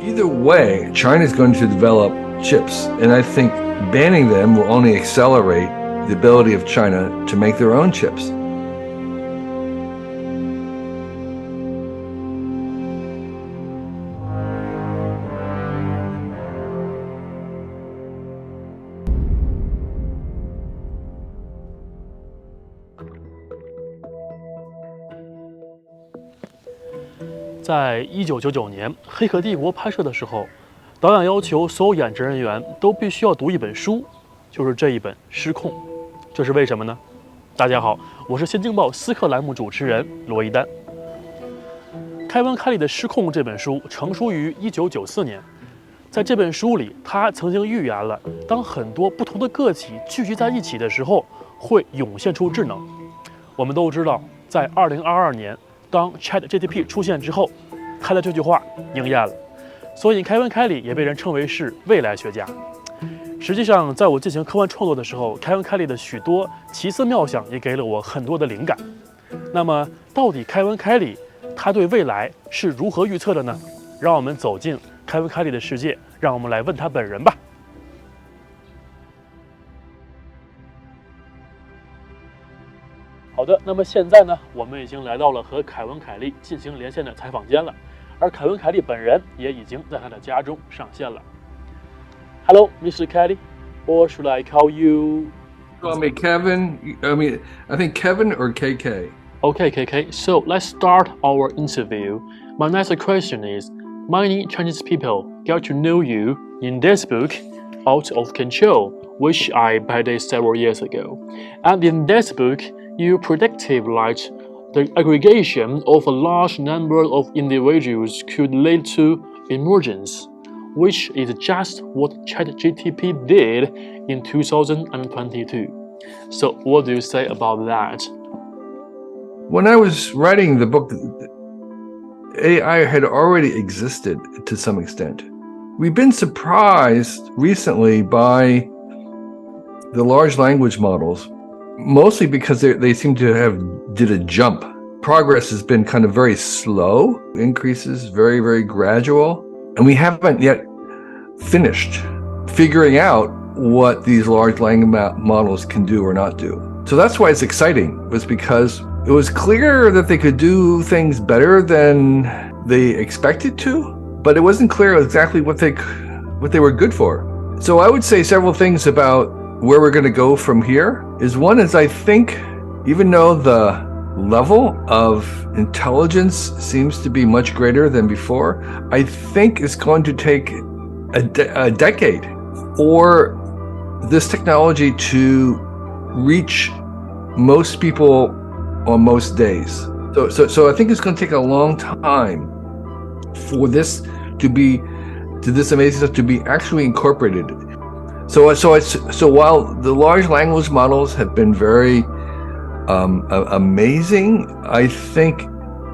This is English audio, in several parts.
Either way, China is going to develop chips, and I think banning them will only accelerate the ability of China to make their own chips. 在1999年《黑客帝国》拍摄的时候，导演要求所有演职人员都必须要读一本书，就是这一本《失控》。这是为什么呢？大家好，我是新京报思客栏目主持人罗一丹。凯文凯利的《失控》这本书成书于1994年，在这本书里，他曾经预言了，当很多不同的个体聚集在一起的时候，会涌现出智能。我们都知道，在2022年，当 ChatGPT 出现之后，他的这句话应验了，所以凯文凯利也被人称为是未来学家。实际上，在我进行科幻创作的时候，凯文凯利的许多奇思妙想也给了我很多的灵感。那么，到底凯文凯利他对未来是如何预测的呢？让我们走进凯文凯利的世界，让我们来问他本人吧。好的，那么现在呢，我们已经来到了和凯文凯利进行连线的采访间了，而凯文凯利本人也已经在他的家中上线了。Hello, Mr. Kelly, or should I call you? Call me Kevin. I think Kevin or KK. Okay, KK. So let's start our interview. My next question is: many Chinese people get to know you in this book, Out of Control, which I published several years ago. And in this book, you predicted that the aggregation of a large number of individuals could lead to emergence, which is just what ChatGPT did in 2022. So what do you say about that? When I was writing the book, AI had already existed to some extent. We've been surprised recently by the large language models, mostly because they seem to have did a jump. Progress has been kind of very slow, increases very, very gradual, and we haven't yet finished figuring out what these large language models can do or not do. So that's why it's exciting, was because it was clear that they could do things better than they expected to, but it wasn't clear exactly what they were good for. So I would say several things about where we're going to go from here. One is I think, even though the level of intelligence seems to be much greater than before, I think it's going to take a decade for this technology to reach most people on most days. So I think it's going to take a long time for this amazing stuff to be actually incorporated. So while the large language models have been very amazing, I think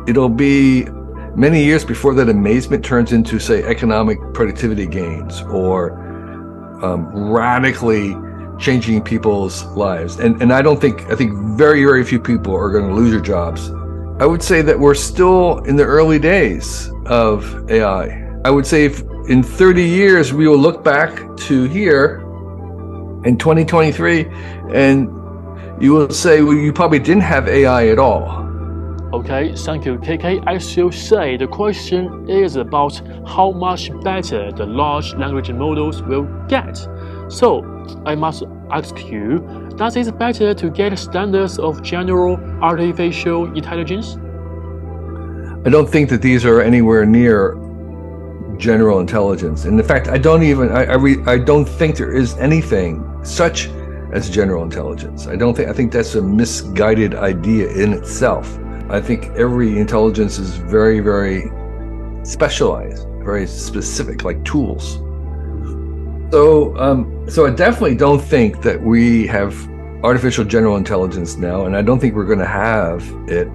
it'll be many years before that amazement turns into, say, economic productivity gains or radically changing people's lives. And I think very, very few people are going to lose their jobs. I would say that we're still in the early days of AI. I would say if in 30 years we will look back to here in 2023 and you will say, well, you probably didn't have AI at all. Okay, thank you, KK. As you say, the question is about how much better the large language models will get. So, I must ask you, does it better to get standards of general artificial intelligence? I don't think that these are anywhere near general intelligence. And in fact, I don't think there is anything such as general intelligence. I think that's a misguided idea in itself. I think every intelligence is very, very specialized, very specific, like tools. So I definitely don't think that we have artificial general intelligence now, and I don't think we're going to have it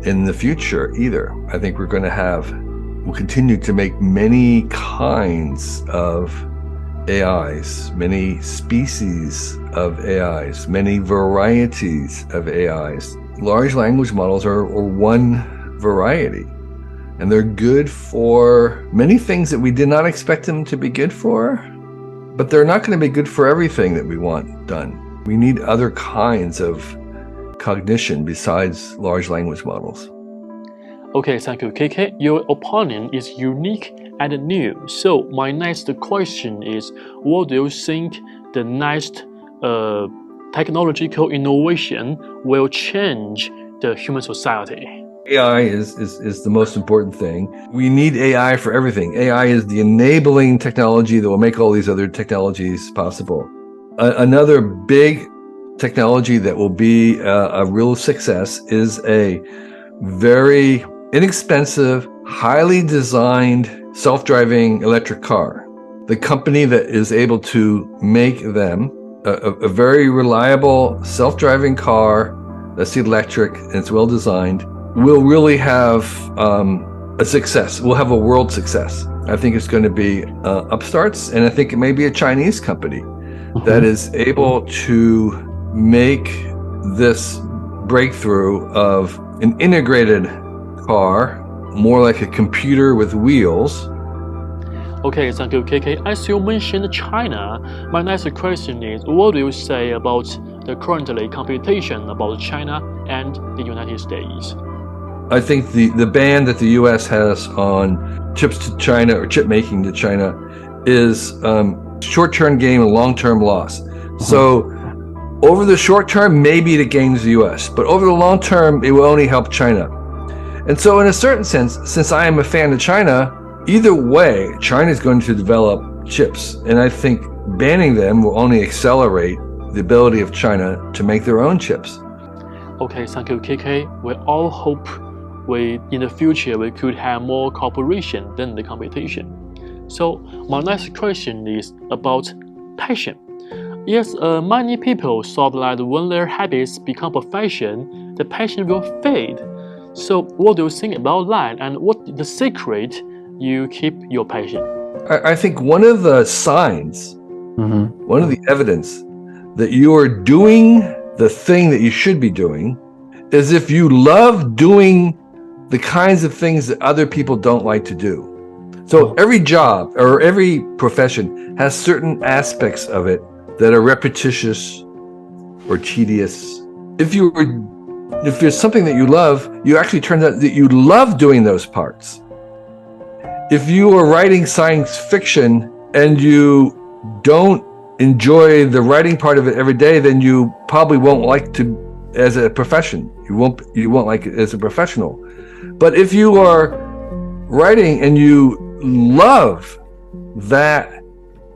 in the future either. I think we'll continue to make many kinds of AIs, many species of AIs, many varieties of AIs. Large language models are one variety. and they're good for many things that we did not expect them to be good for, but they're not going to be good for everything that we want done. We need other kinds of cognition besides large language models. Okay, thank you, KK. Your opinion is unique and new. So my next question is, what do you think the next technological innovation will change the human society? AI is the most important thing. We need AI for everything. AI is the enabling technology that will make all these other technologies possible. Another big technology that will be a real success is a very inexpensive, highly designed self-driving electric car. The company that is able to make them a very reliable self-driving car that's electric and it's well designed will really have a success. We'll have a world success. I think it's going to be upstarts, and I think it may be a Chinese company that is able to make this breakthrough of an integrated car, more like a computer with wheels. Okay, thank you, KK. As you mentioned China, my next question is, what do you say about the currently competition about China and the United States? I think the ban that the U.S. has on chips to China or chip making to China is short-term gain and long-term loss. So over the short term, maybe it gains the U.S., but over the long term, it will only help China. And so in a certain sense, since I am a fan of China, either way, China is going to develop chips. And I think banning them will only accelerate the ability of China to make their own chips. Okay, thank you, KK. We all hope in the future we could have more cooperation than the competition. So my next question is about passion. Yes, many people thought that when their habits become profession, the passion will fade. So what do you think about that, and what is the secret you keep your passion? I think one of the signs, one of the evidence that you are doing the thing that you should be doing is if you love doing the kinds of things that other people don't like to do. So every job or every profession has certain aspects of it that are repetitious or tedious. If there's something that you love, you actually turn out that you love doing those parts. If you are writing science fiction and you don't enjoy the writing part of it every day, then you probably won't like to as a profession. You won't like it as a professional. But if you are writing and you love that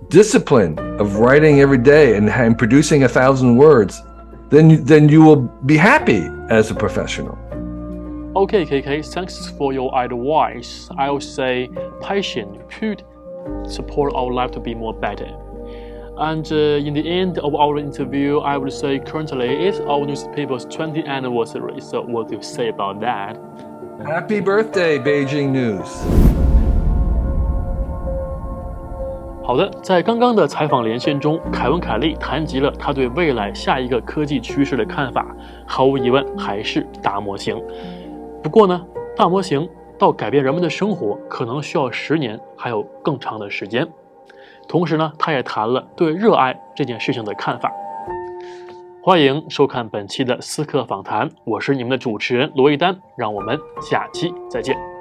discipline of writing every day and producing 1,000 words, then you will be happy as a professional. Okay, KK, thanks for your advice. I would say passion could support our life to be more better. And in the end of our interview, I would say currently it's our newspaper's 20th anniversary. So what do you say about that? Happy birthday, Beijing News. 好的，在刚刚的采访连线中，凯文凯利谈及了他对未来下一个科技趋势的看法，毫无疑问还是大模型。不过呢，大模型到改变人们的生活，可能需要10年，还有更长的时间。同时呢，他也谈了对热爱这件事情的看法。欢迎收看本期的思客访谈，我是你们的主持人罗一丹，让我们下期再见。